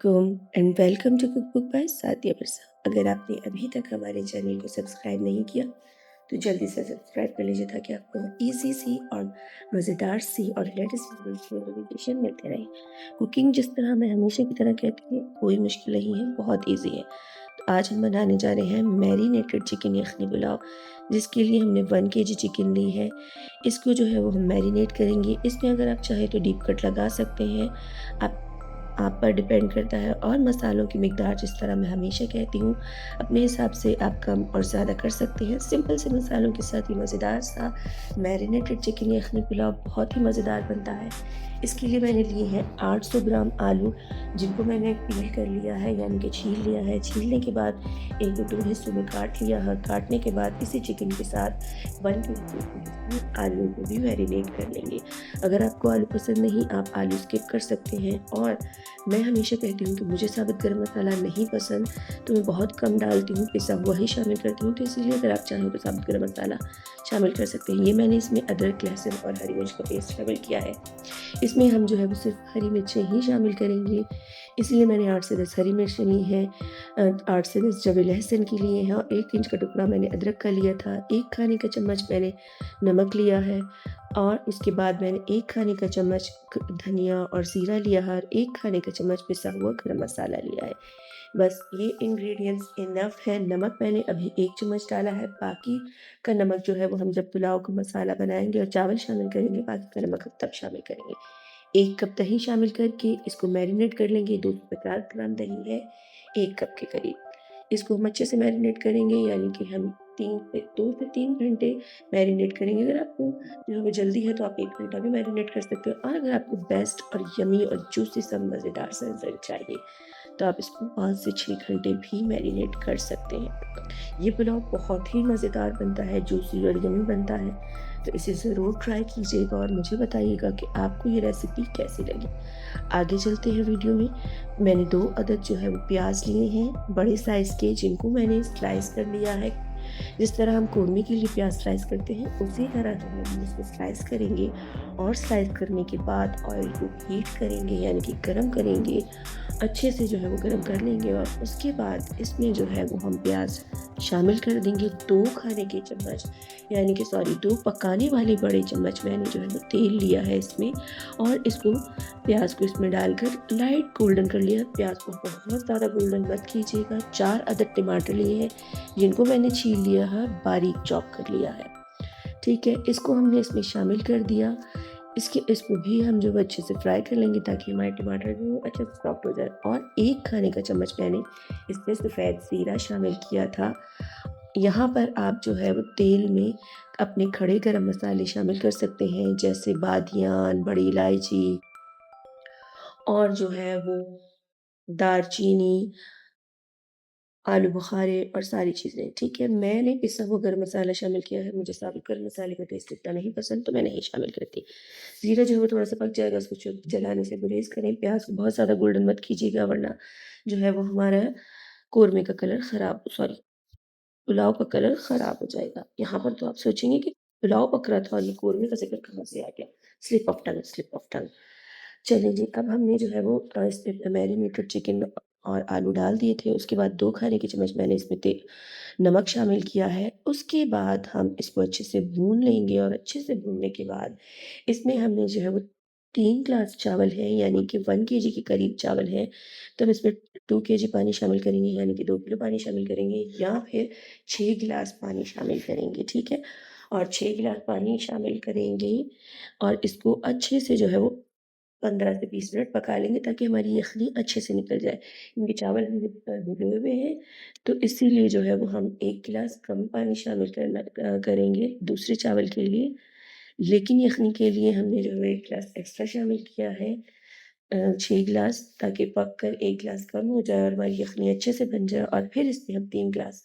And welcome to cook book by Sadia Mirza. अगर आपने अभी तक हमारे चैनल को सब्सक्राइब नहीं किया तो जल्दी से सब्सक्राइब कर लीजिए ताकि आपको ईज़ी सी और मज़ेदार सी और लेटेस्ट वीडियोज़ की नोटिफिकेशन मिलते रहे। कुकिंग जिस तरह मैं हमेशा की तरह कहती हूँ कोई मुश्किल नहीं है, बहुत ईज़ी है। तो आज हम बनाने जा रहे हैं मैरिनेटेड चिकन यखनी पुलाव, जिसके लिए हमने 1 केजी चिकन ली है। इसको जो है वो हम मैरिनेट करेंगे। इसमें अगर आप चाहें तो डीप कट लगा सकते हैं। आप आप पर डिपेंड करता है और मसालों की मिकदार जिस तरह मैं हमेशा कहती हूँ, अपने हिसाब से आप कम और ज़्यादा कर सकते हैं। सिंपल से मसालों के साथ ये मज़ेदार सा मैरिनेटेड चिकन यखनी पुलाव बहुत ही मज़ेदार बनता है। इसके लिए मैंने लिए हैं 800 ग्राम आलू, जिनको मैंने पील कर लिया है यानी कि छील लिया है। छीलने के बाद 1-2 हिस्सों में काट लिया है। काटने के बाद इसी चिकन के साथ 1 केजी आलू को भी मैरिनेट कर लेंगे। अगर आपको आलू पसंद नहीं, आप आलू स्किप कर सकते हैं। और मैं हमेशा कहती हूँ कि मुझे साबुत गरम मसाला नहीं पसंद, तो मैं बहुत कम डालती हूँ, पिसा हुआ ही शामिल करती हूँ। तो इसीलिए अगर आप चाहें तो साबुत गरम मसाला शामिल कर सकते हैं। ये मैंने इसमें अदरक, लहसुन और हरी मिर्च का पेस्ट शामिल किया है। इसमें हम जो है वो सिर्फ हरी मिर्चें ही शामिल करेंगे, इसलिए मैंने 8 से 10 हरी मिर्चें ली हैं। 8 से 10 जवे लहसुन की लिए हैं और 1 इंच का टुकड़ा मैंने अदरक का लिया था। 1 खाने का चम्मच मैंने नमक लिया है और उसके बाद मैंने 1 खाने का चम्मच धनिया और ज़ीरा लिया है और 1 खाने का चम्मच पिसा हुआ गरम मसाला लिया है। बस ये इंग्रेडिएंट्स इनफ है। नमक मैंने अभी 1 चम्मच डाला है, बाकी का नमक जो है वो हम जब पुलाव का मसाला बनाएँगे और चावल शामिल करेंगे, बाकी का नमक हम तब शामिल करेंगे। 1 कप दही शामिल करके इसको मैरिनेट कर लेंगे। 250 ग्राम दही है 1 कप के करीब। इसको हम अच्छे से मैरिनेट करेंगे, यानी कि हम 2 से 3 घंटे मैरिनेट करेंगे। अगर आपको जो है जल्दी है तो आप 1 घंटा भी मैरिनेट कर सकते हो, और अगर आपको बेस्ट और यम्मी और जूसी सा मज़ेदार सा रिज़ल्ट चाहिए तो आप इसको 5 से 6 घंटे भी मैरिनेट कर सकते हैं। ये पुलाव बहुत ही मज़ेदार बनता है, जूसी और यम्मी बनता है। तो इसे ज़रूर ट्राई कीजिएगा और मुझे बताइएगा कि आपको ये रेसिपी कैसी लगी। आगे चलते हैं वीडियो में। मैंने 2 अदद जो है वो प्याज़ लिए हैं बड़े साइज़ के, जिनको मैंने स्लाइस कर लिया है। जिस तरह हम कौरमे के लिए प्याज स्लाइस करते हैं, उसी तरह जो है हम इसको स्लाइस करेंगे और स्लाइस करने के बाद ऑयल को हीट करेंगे यानी कि गरम करेंगे। अच्छे से जो है वो गरम कर लेंगे और उसके बाद इसमें जो है वो हम प्याज शामिल कर देंगे। 2 खाने के चम्मच यानी कि 2 पकाने वाले बड़े चम्मच मैंने जो है वो तेल लिया है इसमें, और इसको प्याज को इसमें डालकर लाइट गोल्डन कर लिया। प्याज को बहुत ज़्यादा गोल्डन मत कीजिएगा। 4 अदद टमाटर लिए हैं, जिनको मैंने छील लिया है, बारीक चॉप कर लिया है। ठीक है, इसको हमने इसमें शामिल कर दिया। इसको भी हम जो अच्छे से फ्राई कर लेंगे ताकि हमारे टमाटर जो है अच्छे से सॉफ्ट हो जाए। और 1 खाने का चम्मच मैंने इसमें सफ़ेद ज़ीरा शामिल किया था। यहाँ पर आप जो है वो तेल में अपने खड़े गरम मसाले शामिल कर सकते हैं, जैसे बादियान, बड़ी इलायची और जो है वो दालचीनी, आलू बुखारे और सारी चीज़ें, ठीक है। मैंने पिसा हुआ गरम मसाला शामिल किया है, मुझे साबुत गरम मसाले का टेस्ट इतना नहीं पसंद तो मैं नहीं शामिल करती। ज़ीरा जो है वो थोड़ा-सा पक जाएगा, उसको जलाने से गुरेज़ करें। प्याज़ को बहुत ज़्यादा गोल्डन मत कीजिएगा, वरना जो है वो हमारा कोरमे का कलर पुलाव का कलर ख़राब हो जाएगा। यहाँ पर तो आप सोचेंगे कि पुलाव पक रहा था और ये कोरमे का ज़िक्र कहाँ से आ गया? Slip of tongue, slip of tongue. चलिए जी, अब हमने जो है वो इसमें मैरिनेटेड चिकन और आलू डाल दिए थे। उसके बाद 2 खाने के चम्मच मैंने इसमें नमक शामिल किया है। उसके बाद हम इसको अच्छे से भून लेंगे और अच्छे से भूनने के बाद इसमें हमने जो है वो 3 ग्लास चावल हैं, यानी कि 1 केजी के करीब चावल हैं। तो हम इसमें 2 केजी पानी शामिल करेंगे, यानी कि 2 किलो पानी शामिल करेंगे, या फिर 6 गिलास पानी शामिल करेंगे, ठीक है? और 6 गिलास पानी शामिल करेंगे और इसको अच्छे से जो है वो 15 से 20 मिनट पका लेंगे ताकि हमारी यखनी अच्छे से निकल जाए। क्योंकि चावल हमने भिगोए हुए हैं, तो इसीलिए जो है वो हम 1 गिलास कम पानी शामिल करेंगे दूसरे चावल के लिए। लेकिन यखनी के लिए हमने जो है 1 गिलास एक्स्ट्रा शामिल किया है, 6 गिलास, ताकि पक कर 1 गिलास कम हो जाए और हमारी यखनी अच्छे से बन जाए। और फिर इसमें हम 3 गिलास